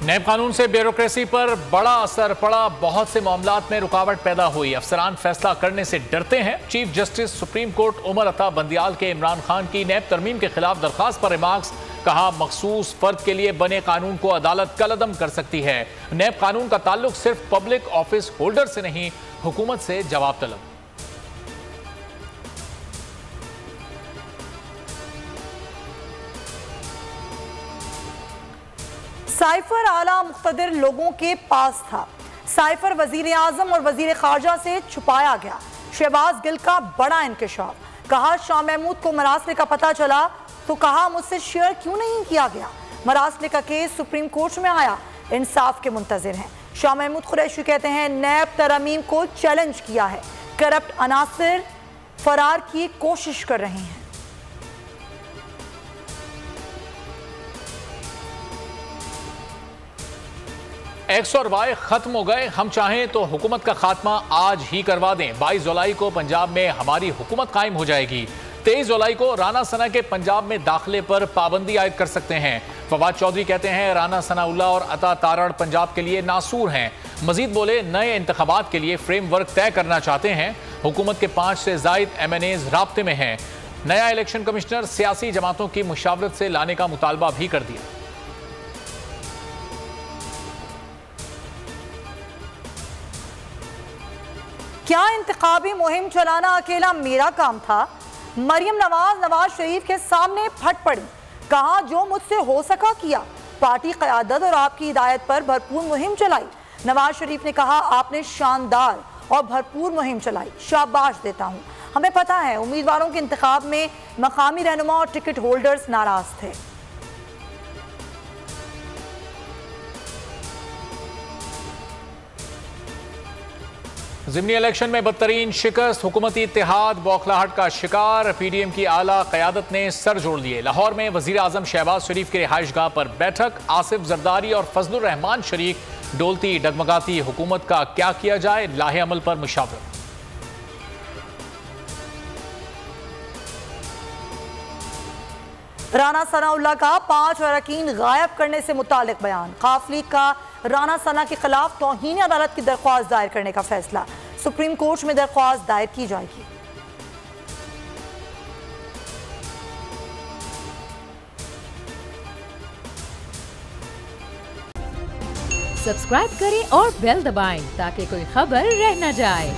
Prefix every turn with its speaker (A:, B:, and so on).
A: नैब कानून से ब्यूरोक्रेसी पर बड़ा असर पड़ा। बहुत से मामलात में रुकावट पैदा हुई। अफसरान फैसला करने से डरते हैं। Chief justice supreme court Umar Ata Bandial के इमरान खान की नैब तरमीम के खिलाफ दरखास्त पर रिमार्क्स। कहा, मखसूस फर्द के लिए बने कानून को अदालत कलअदम कर सकती है। नैब कानून का ताल्लुक सिर्फ पब्लिक ऑफिस होल्डर से नहीं, हुकूमत से जवाब तलब।
B: साइफर आला मुख्तदिर लोगों के पास था। साइफर वजीर आजम और वजीर खारजा से छुपाया गया। शहबाज गिल का बड़ा इंकशाफ। कहा, शाह महमूद को मरासले का पता चला तो कहा, मुझसे शेयर क्यों नहीं किया गया। मरासले का केस सुप्रीम कोर्ट में आया, इंसाफ के मुंतजिर हैं। शाह महमूद कुरैशी कहते हैं, नैब तरमीम को चैलेंज किया है। करप्ट अनासिर फरार की कोशिश कर रहे हैं।
A: एक्स और वाई खत्म हो गए। हम चाहें तो हुकूमत का खात्मा आज ही करवा दें। 22 जुलाई को पंजाब में हमारी हुकूमत कायम हो जाएगी। 23 जुलाई को राना सना के पंजाब में दाखिले पर पाबंदी आयद कर सकते हैं। फवाद चौधरी कहते हैं, राना सनाउल्लाह और अता तारड़ पंजाब के लिए नासूर हैं। मजीद बोले, नए इंतखाबात के लिए फ्रेमवर्क तय करना चाहते हैं। हुकूमत के 5 से जायद MNAs राब्ते में हैं। नया इलेक्शन कमिश्नर सियासी जमातों की मुशावरत से लाने का मुतालबा भी कर दिया।
B: क्या इंतखाबी मुहिम चलाना अकेला मेरा काम था? मरियम नवाज शरीफ के सामने फट पड़ी। कहा, जो मुझसे हो सका किया। पार्टी क़यादत और आपकी हिदायत पर भरपूर मुहिम चलाई। नवाज शरीफ ने कहा, आपने शानदार और भरपूर मुहिम चलाई, शाबाश देता हूँ। हमें पता है उम्मीदवारों के इंतखाब में मकामी रहनुमा और टिकट होल्डर्स नाराज थे।
A: ज़िमनी इलेक्शन में बदतरीन शिकस्त। हुकूमती इत्तेहाद बौखलाहट का शिकार। PDM की आला क़यादत ने सर जोड़ लिए। लाहौर में वज़ीर आज़म शहबाज शरीफ की रिहाइशगाह पर बैठक। आसिफ जरदारी और फजलुर रहमान शरीक। डोलती डगमगाती हुकूमत का क्या किया जाए, लाहे अमल पर मुशावरत।
B: राना सनाउल्लाह का 5 अरकान गायब करने से मुतालिक बयान। काफ लीग का राना सना के खिलाफ तौहीन अदालत की दरख्वास्त दायर करने का फैसला। सुप्रीम कोर्ट में दरख्वास्त दायर की जाएगी।
C: सब्सक्राइब करें और बेल दबाएं ताकि कोई खबर रह न जाए।